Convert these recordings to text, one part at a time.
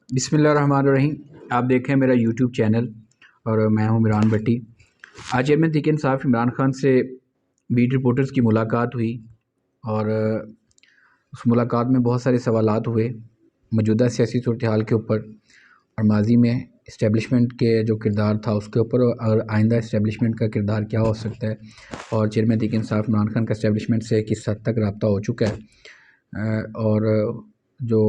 बिस्मिल्लाहिर्रहमानिर्रहीम। आप देखें मेरा यूट्यूब चैनल और मैं हूं इमरान भट्टी। आज चेयरमैन तहरीक इंसाफ इमरान खान से बीट रिपोर्टर्स की मुलाकात हुई और उस मुलाकात में बहुत सारे सवालात हुए मौजूदा सियासी सूरत हाल के ऊपर और माजी में इस्टेब्लिशमेंट के जो किरदार था उसके ऊपर और आइंदा इस्टेब्लिशमेंट का किरदार क्या हो सकता है और चेयरमैन तहरीक इंसाफ इमरान खान का इस्टेब्लिशमेंट से किस हद तक रब्ता हो चुका है और जो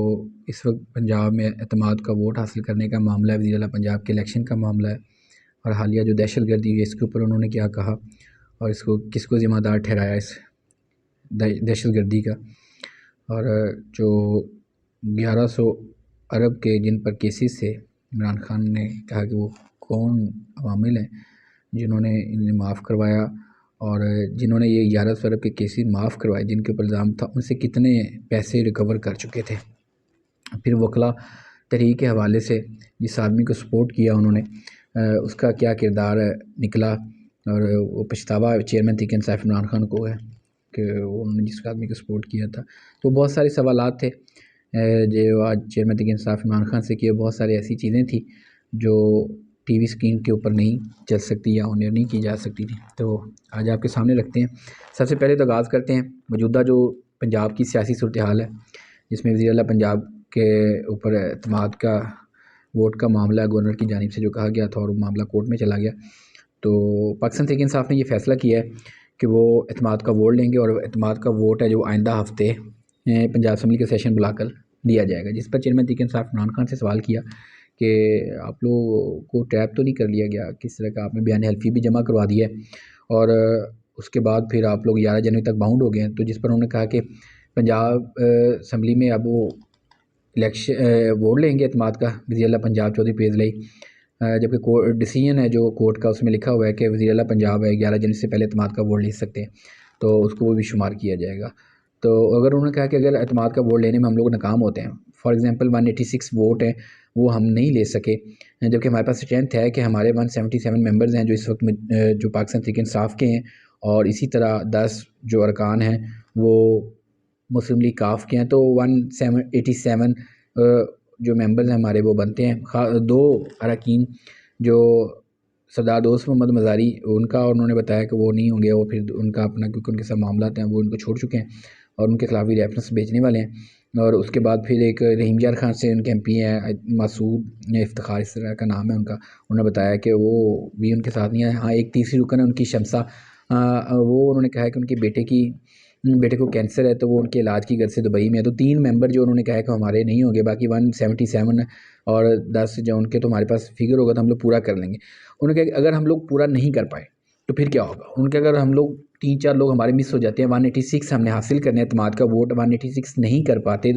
इस वक्त पंजाब में एतमाद का वोट हासिल करने का मामला है, वज़ीर आला पंजाब के इलेक्शन का मामला है और हालिया जो दहशत गर्दी है इसके ऊपर उन्होंने क्या कहा और इसको किसको ज़िम्मेदार ठहराया इस दहशत गर्दी का। और जो 1100 अरब के जिन पर केसेस थे, इमरान खान ने कहा कि वो कौन अवामिल हैं जिन्होंने इन्हें माफ़ करवाया और जिन्होंने ये 1100 अरब के केसेस माफ़ करवाए जिनके ऊपर इल्ज़ाम था उनसे कितने पैसे रिकवर कर चुके थे। फिर वकला तहरीक के हवाले से जिस आदमी को सपोर्ट किया उन्होंने उसका क्या किरदार निकला और वो पछतावा चेयरमैन तहरीक इंसाफ इमरान खान को है कि उन्होंने जिस आदमी को सपोर्ट किया था। तो बहुत सारे सवालात थे जो आज चेयरमैन तहरीक इंसाफ इमरान खान से किए। बहुत सारी ऐसी चीज़ें थी जो टीवी स्क्रीन के ऊपर नहीं चल सकती या ऑन एयर नहीं की जा सकती थी, तो आज आपके सामने रखते हैं। सबसे पहले तो आगाज़ करते हैं मौजूदा जो पंजाब की सियासी सूरत हाल है जिसमें वज़ीर आला पंजाब के ऊपर एतमाद का वोट का मामला गवर्नर की जानिब से जो कहा गया था और वो मामला कोर्ट में चला गया। तो पाकिस्तान तहरीक इंसाफ ने ये फ़ैसला किया है कि वो एतमाद का वोट लेंगे और एतमाद का वोट है जो आइंदा हफ्ते पंजाब असम्बली का सेशन बुलाकर दिया जाएगा। जिस पर चेयरमैन तहरीक इंसाफ इमरान खान से सवाल किया कि आप लोगों को ट्रैप तो नहीं कर लिया गया, किस तरह का आपने बयान हल्फी भी जमा करवा दिया है और उसके बाद फिर आप लोग 11 जनवरी तक बाउंड हो गए हैं। तो जिस पर उन्होंने कहा कि पंजाब असम्बली में अब वो इलेक्शन वोट लेंगे एतमाद का वज़ीर आला पंजाब चौधरी पेज लाई, जबकि कोर्ट डिसीजन है जो कोर्ट का उसमें लिखा हुआ है कि वज़ीर आला पंजाब है 11 जनवरी से पहले एतमाद का वोट ले सकते हैं, तो उसको वो भी शुमार किया जाएगा। तो अगर उन्होंने कहा कि अगर एतमाद का वोट लेने में हम लोग नाकाम होते हैं, फॉर एग्ज़ाम्पल 186 वोट हैं वो हम नहीं ले सके, जबकि हमारे पास स्ट्रेंथ है कि हमारे 177 मेंबर्स हैं जो इस वक्त जो पाकिस्तान तहरीक इंसाफ के हैं और इसी तरह 10 जो अरकान हैं वो मुस्लिम लीग काफ के हैं, तो 187 जो मेंबर्स हैं हमारे वो बनते हैं। 2 अरकान जो सरदार दोस्त मोहम्मद मज़ारी उनका और उन्होंने बताया कि वो नहीं होंगे, वो फिर उनका अपना क्योंकि उनके साथ मामला हैं वो उनको छोड़ चुके हैं और उनके खिलाफ भी रेफरेंस भेजने वाले हैं। और उसके बाद फिर एक रहीम यार खान से उनके MP हैं मासूद इफ्तिखार इस तरह का नाम है उनका, उन्होंने बताया कि वो भी उनके साथ नहीं है। हाँ, एक तीसरी रुकन है उनकी शमसा, वो उन्होंने कहा है कि उनके बेटे को कैंसर है तो वो उनके इलाज की गर्ज से दुबई में है। तो 3 मेंबर जो उन्होंने कहा है कि हमारे नहीं होंगे, बाकी 177 और 10 जो उनके तो हमारे पास फिगर होगा तो हम लोग पूरा कर लेंगे। उन्होंने कहा कि अगर हम लोग पूरा नहीं कर पाए तो फिर क्या होगा। उनके अगर हम लोग 3-4 लोग हमारे मिस हो जाते हैं, 186 हमने हासिल करने एतमाद का वोट 186 नहीं कर पाते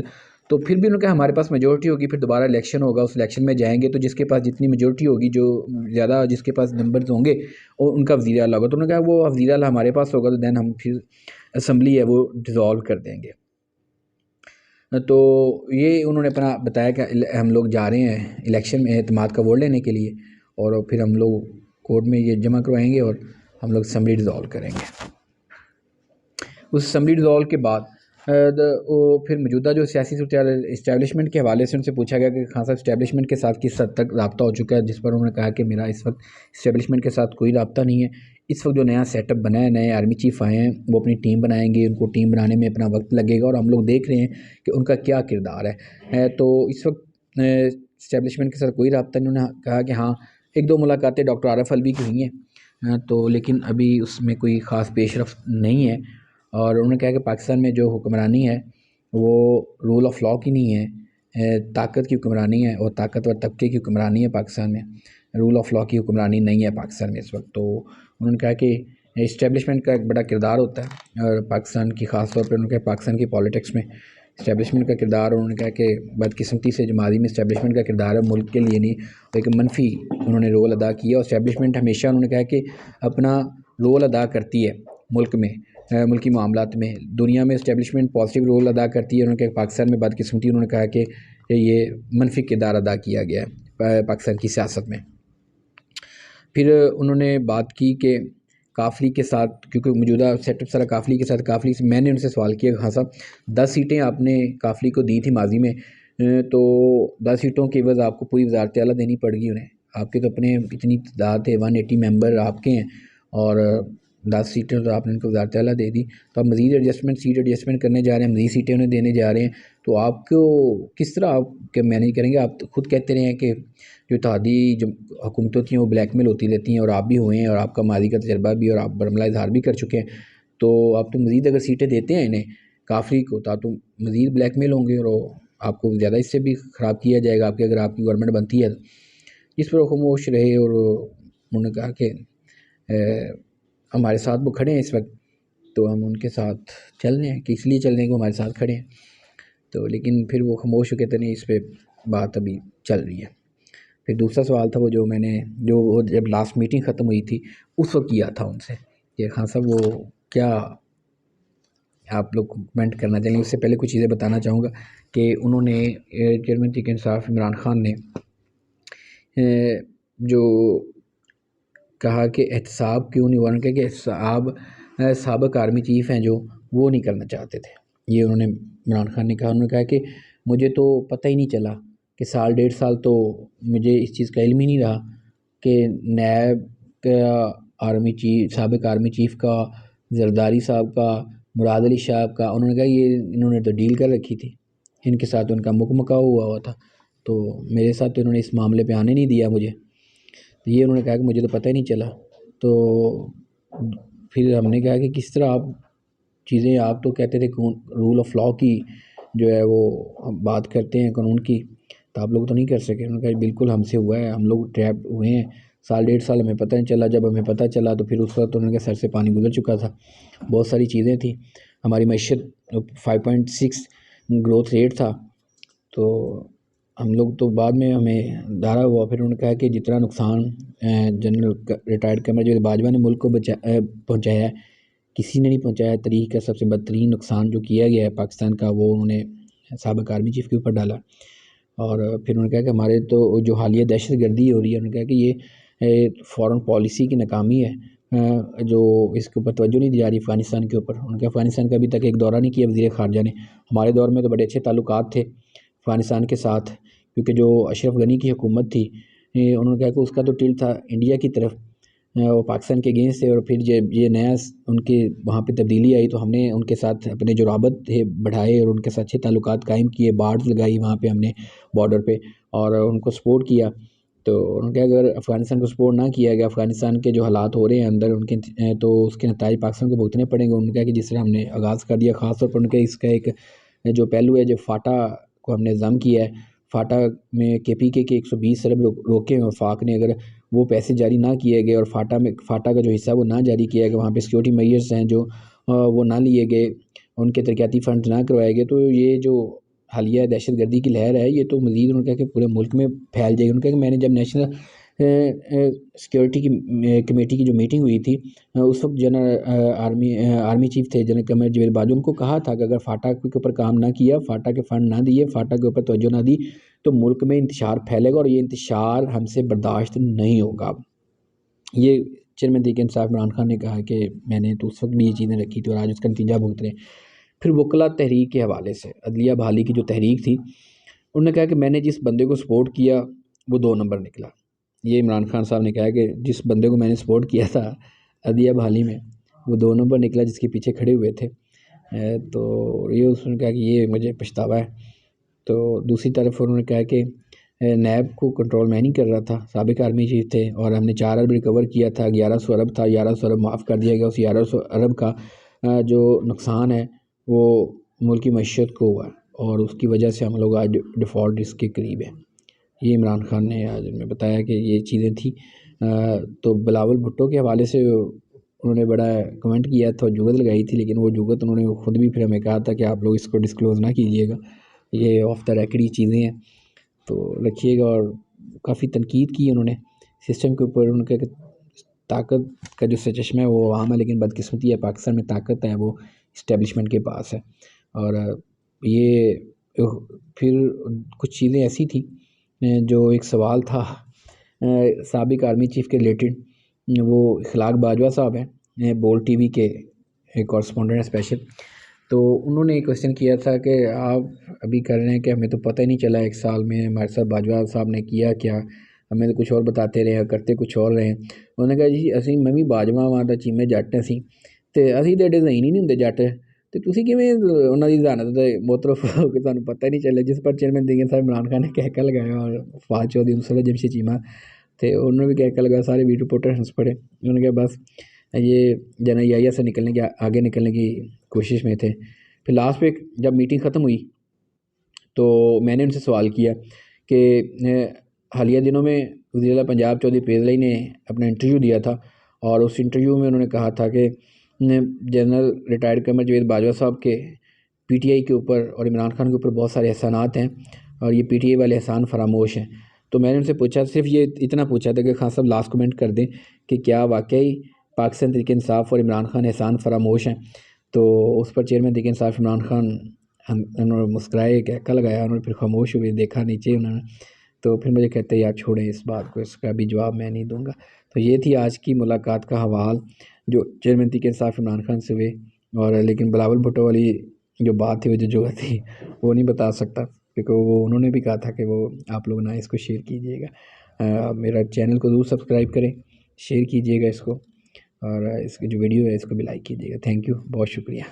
तो फिर भी उन्होंने कहा हमारे पास मेजोरिटी होगी, फिर दोबारा इलेक्शन होगा, उस इलेक्शन में जाएंगे तो जिसके पास जितनी मेजोरिटी होगी, जो ज़्यादा जिसके पास नंबर्स होंगे और उनका वज़ीर आला होगा। तो उन्होंने कहा वो वज़ीर आला हमारे पास होगा तो दैन हम फिर असम्बली है वो डिज़ोल्व कर देंगे। तो ये उन्होंने अपना बताया कि हम लोग जा रहे हैं इलेक्शन में एतमाद का वोट लेने के लिए और फिर हम लोग कोर्ट में ये जमा करवाएंगे और हम लोग असम्बली डिज़ोल्व करेंगे। उस असम्बली डिज़ोल्व के बाद वो फिर मौजूदा जो सियासी सूरत इस्टेब्लिशमेंट के हवाले से उनसे पूछा गया कि खान साहब इस्टेब्लिशमेंट के साथ किस हद तक रब्ता हो चुका है, जिस पर उन्होंने कहा कि मेरा इस वक्त इस्टेब्लिशमेंट के साथ कोई रब्ता नहीं है। इस वक्त जो नया सेटअप बना है, नए आर्मी चीफ आए हैं, वो अपनी टीम बनाएंगे, उनको टीम बनाने में अपना वक्त लगेगा और हम लोग देख रहे हैं कि उनका क्या किरदार है। तो इस वक्त इस्टेब्लिशमेंट के साथ कोई रब्ता नहीं। उन्होंने कहा कि हाँ 1-2 मुलाकातें डॉक्टर आरिफ अलवी की हुई हैं तो लेकिन अभी उसमें कोई ख़ास पेशरफ नहीं है और उन्होंने कहा कि पाकिस्तान में जो हुक्मरानी है वो रूल ऑफ लॉ की नहीं है, ताकत की हुक्मरानी है और ताकतवर तबके की हुक्मरानी है पाकिस्तान में, रूल ऑफ लॉ की हुक्मरानी नहीं है पाकिस्तान में इस वक्त। तो उन्होंने कहा कि इस्टेब्लिशमेंट का एक बड़ा किरदार होता है और पाकिस्तान की ख़ास तौर पर उन्होंने कहा पाकिस्तान की पॉलिटिक्स में इस्टेब्लिशमेंट का किरदार। उन्होंने कहा कि बदकिस्मती से जो माजी में इस्टेब्लिशमेंट का किरदार है मुल्क के लिए नहीं, एक मनफी उन्होंने रोल अदा किया और इस्टेब्लिशमेंट हमेशा उन्होंने कहा कि अपना रोल अदा करती है मुल्क में, मुल्की मामलात में, दुनिया में इस्टेब्लिशमेंट पॉजिटिव रोल अदा करती है। उन्होंने कहा पाकिस्तान में बदकिस्मती उन्होंने कहा कि ये मनफी किरदार अदा किया गया है पाकिस्तान की सियासत में। फिर उन्होंने बात की कि काफली के साथ, क्योंकि मौजूदा सेटअप सारा काफली के साथ, काफली से मैंने उनसे सवाल किया हाँ साहब 10 सीटें आपने काफली को दी थी माजी में, तो 10 सीटों के एवज़ आपको पूरी वज़ारत आला देनी पड़ेगी उन्हें। आपके तो अपने इतनी तादाद है, 180 मेंबर आपके हैं और 10 सीटें तो आपने उनको वज़ारत आला दे दी, तो आप मज़ीद एडजस्टमेंट सीट एडजस्टमेंट करने जा रहे हैं, मज़ीद सीटें उन्हें देने जा रहे हैं, तो आपको किस तरह आप क्या मैनेज करेंगे? आप तो खुद कहते रहे हैं कि जो इत्तेहादी जो हुकूमतें थी वो ब्लैकमेल होती रहती हैं और आप भी हुए हैं और आपका मादी का तजर्बा भी और आप बरमला इज़हार भी कर चुके हैं, तो आप तो मज़ीद अगर सीटें देते हैं इन्हें काफ़ी को, तो आप तो मज़ीद ब्लैकमेल होंगे और आपको ज़्यादा इससे भी ख़राब किया जाएगा आपकी अगर आपकी गवर्नमेंट बनती है। इस पर वो खामोश रहे और उन्होंने कहा कि हमारे साथ वो खड़े हैं इस वक्त, तो हम उनके साथ चल रहे हैं कि इसलिए चल रहे हैं कि वो हमारे साथ खड़े हैं। तो लेकिन फिर वो खामोश हो कहते नहीं, इस पर बात अभी चल रही है। फिर दूसरा सवाल था वो जो मैंने जो वो जब लास्ट मीटिंग ख़त्म हुई थी उस वक्त किया था उनसे कि खान साहब वो क्या आप लोग कमेंट करना चाहेंगे। उससे पहले कुछ चीज़ें बताना चाहूँगा कि उन्होंने चेयरमैन तहरीक इंसाफ इमरान खान ने जो कहा कि एहतसाब क्यों नहीं हुआ, उन्होंने कहा कि एहतसाब साबिक़ आर्मी चीफ़ हैं जो वो नहीं करना चाहते थे। ये उन्होंने इमरान खान ने कहा। उन्होंने कहा कि मुझे तो पता ही नहीं चला कि साल 1.5 साल तो मुझे इस चीज़ का इल्म ही नहीं रहा कि नैब का आर्मी चीफ साबिक़ आर्मी चीफ़ का, जरदारी साहब का, मुराद अली साहब का, उन्होंने कहा ये इन्होंने तो डील कर रखी थी, इनके साथ उनका मुकमकाव हुआ था, तो मेरे साथ तो इन्होंने इस मामले पे आने नहीं दिया मुझे। तो ये उन्होंने कहा कि मुझे तो पता ही नहीं चला। तो फिर हमने कहा कि किस तरह आप चीज़ें, आप तो कहते थे रूल ऑफ लॉ की जो है वो हम बात करते हैं कानून की, तो आप लोग तो नहीं कर सके। उन्होंने कहा बिल्कुल हमसे हुआ है, हम लोग ट्रैप हुए हैं, साल 1.5 साल हमें पता नहीं चला, जब हमें पता चला तो फिर उस वक्त उन्होंने कहा सर से पानी गुजर चुका था, बहुत सारी चीज़ें थी, हमारी मईशत 5.6 ग्रोथ रेट था, तो हम लोग तो बाद में हमें दारा हुआ। फिर उन्होंने कहा कि जितना नुकसान जनरल रिटायर्ड कमर जावेद बाजवा ने मुल्क को पहुँचाया है, किसी ने नहीं पहुँचाया। तरीक़ का सबसे बदतरीन नुकसान जो किया गया है पाकिस्तान का वो उन्होंने साबिक़ आर्मी चीफ़ के ऊपर डाला। और फिर उन्होंने कहा कि हमारे तो जो हालिया दहशतगर्दी हो रही है, उन्होंने कहा कि ये फ़ॉरेन पॉलिसी की नाकामी है, जो इसके ऊपर तवज्जो नहीं दी जा रही अफ़गानिस्तान के ऊपर। उन्होंने कहा अफ़गानिस्तान का अभी तक एक दौरा नहीं किया वज़ीर ख़ारजा ने। हमारे दौर में तो बड़े अच्छे ताल्लुकात थे अफ़गानिस्तान के साथ, क्योंकि जो अशरफ गनी की हुकूमत थी, उन्होंने कहा कि उसका तो टिल्ट था इंडिया की तरफ, वो पाकिस्तान के अगेंस्ट थे। और फिर ये नया उनके वहाँ पे तब्दीली आई तो हमने उनके साथ अपने जो राबत थे बढ़ाए और उनके साथ अच्छे ताल्लुकात कायम किए, बार्ड्स लगाई वहाँ पे हमने बॉर्डर पे और उनको सपोर्ट किया। तो उन्होंने कहा अगर अफ़गानिस्तान को सपोर्ट ना किया गया, अफ़गानिस्तान के जो हालात हो रहे हैं अंदर उनके, तो उसके नताइज पाकिस्तान को भुगतने पड़ेंगे। उन्होंने कहा कि जिस तरह हमने आगाज़ कर दिया, ख़ास तौर पर उनके इसका एक जो पहलू है, जो फाटा को हमने ज़म किया है, फाटा में KPK के 120 अरब रोके हैं वफाक ने, अगर वो पैसे जारी ना किए गए और फाटा का जो हिस्सा वो ना जारी किया गया, वहाँ पे सिक्योरिटी मेजर्स हैं जो वो ना लिए गए, उनके तरक्याती फ़ंड ना करवाए गए, तो ये जो हालिया दहशतगर्दी की लहर है ये तो मज़ीद उन्होंने कहा कि पूरे मुल्क में फैल जाएगी। उन्होंने कहा कि मैंने जब नेशनल सिक्योरिटी की कमेटी की जो मीटिंग हुई थी, उस वक्त जनरल आर्मी चीफ़ थे जनरल कमर जावेद बाजवा, उनको कहा था कि अगर फाटा के ऊपर काम ना किया, फाटा के फ़ंड ना दिए, फाटा के ऊपर तवज्जो ना दी, तो मुल्क में इंतशार फैलेगा और ये इंतशार हमसे बर्दाश्त नहीं होगा। ये चेयरमैन तहरीक इंसाफ इमरान खान ने कहा कि मैंने तो उस वक्त भी ये चीज़ें रखी थी और आज उसका नतीजा भुगत रहे हैं। फिर वकला तहरीक के हवाले से अदलिया बहाली की जो तहरीक थी, उन्होंने कहा कि मैंने जिस बंदे को सपोर्ट किया वो 2 नंबर निकला। ये इमरान खान साहब ने कहा कि जिस बंदे को मैंने सपोर्ट किया था अदलिया बहाली में, वो 2 नंबर निकला जिसके पीछे खड़े हुए थे। तो ये उसने कहा कि ये मुझे पछतावा है। तो दूसरी तरफ उन्होंने कहा कि नैब को कंट्रोल मैं नहीं कर रहा था, साबिक़ आर्मी चीफ़ थे और हमने 4 अरब रिकवर किया था, 1100 अरब था, 1100 अरब माफ़ कर दिया गया। उस 1100 अरब का जो नुकसान है वो मुल्क की मईशत को हुआ और उसकी वजह से हम लोग आज डिफ़ॉल्ट रिस्क के करीब हैं। ये इमरान खान ने आज हमें बताया कि ये चीज़ें थी। तो बिलावल भुट्टो के हवाले से उन्होंने बड़ा कमेंट किया था, जुगत लगाई थी, लेकिन वो जुगत उन्होंने ख़ुद भी फिर हमें कहा था कि आप लोग इसको डिस्क्लोज़ ना कीजिएगा, ये ऑफ द रिकॉर्ड चीज़ें हैं, तो रखिएगा। और काफ़ी तनकीद की उन्होंने सिस्टम के ऊपर। उनका ताकत का जो चश्मा है वो आम है, लेकिन बदकिस्मती है पाकिस्तान में ताकत है वो इस्टेब्लिशमेंट के पास है। और ये फिर कुछ चीज़ें ऐसी थी जो एक सवाल था साबिक़ आर्मी चीफ़ के रिलेटेड, वो इखलाक बाजवा साहब हैं, बोल TV के एक कॉरेस्पॉन्डेंट स्पेशल। तो उन्होंने एक क्वेश्चन किया था कि आप अभी कर रहे हैं कि हमें तो पता ही नहीं चला 1 साल में हमारे साथ बाजवा साहब ने किया क्या, हमें तो कुछ और बताते रहे करते कुछ और रहे। उन्होंने कहा जी ਅਸੀਂ मैं भी ਬਾਜਵਾ ਵਾਂ ਤਾਂ ਚੀਮੇ ਜੱਟ ਅਸੀਂ ਤੇ ਅਸੀਂ ਤਾਂ ਡਿਜ਼ਾਈਨ ਹੀ ਨਹੀਂ ਹੁੰਦੇ ਜੱਟ ਤੇ ਤੁਸੀਂ ਕਿਵੇਂ ਉਹਨਾਂ ਦੀ ਜ਼ਾਨਤ ਦੇ ਮੁਤਰਫ ਹੋ ਕੇ ਤੁਹਾਨੂੰ ਪਤਾ ਹੀ ਨਹੀਂ ਚੱਲਿਆ। जिस पर चेयरमैन दिगन साहब इमरान खान ने कहका लगाया और फवाद चौधरी मुसर्रत जमशेद चीमा तो उन्होंने भी कहका लगाया, सारे वीडियो रिपोर्टर हंस पड़े। उन्होंने कहा बस ये जनईया से निकलने की आगे निकलने की कोशिश में थे। फिर लास्ट पे जब मीटिंग ख़त्म हुई तो मैंने उनसे सवाल किया कि हालिया दिनों में वज़ीर पंजाब चौधरी परवेज़ इलाही ने अपना इंटरव्यू दिया था और उस इंटरव्यू में उन्होंने कहा था कि जनरल रिटायर्ड कमर जावेद बाजवा साहब के पीटीआई के ऊपर और इमरान खान के ऊपर बहुत सारे एहसानात हैं और ये पीटीआई वाले एहसान फरामोश हैं। तो मैंने उनसे पूछा, सिर्फ ये इतना पूछा था कि खान साहब लास्ट कमेंट कर दें कि क्या वाकई पाकिस्तान तहरीक इंसाफ और इमरान खान एहसान फरामोश हैं। तो उस पर चेयरमैन तहरीक इंसाफ इमरान खान उन्होंने मुस्कुराए, कहका लगाया, उन्होंने फिर खामोश हुए, देखा नीचे उन्होंने। तो फिर मुझे कहते यार छोड़ें इस बात को, इसका भी जवाब मैं नहीं दूंगा। तो ये थी आज की मुलाकात का हवाल जो चेयरमैन तहरीक इंसाफ इमरान खान से हुए। और लेकिन बिलावल भुट्टो वाली जो बात थी, वो जो जगह थी, वो नहीं बता सकता क्योंकि वो उन्होंने भी कहा था कि वो आप लोग ना इसको शेयर कीजिएगा। मेरा चैनल को ज़रूर सब्सक्राइब करें, शेयर कीजिएगा इसको और इसकी जो वीडियो है इसको भी लाइक कीजिएगा। थैंक यू, बहुत शुक्रिया।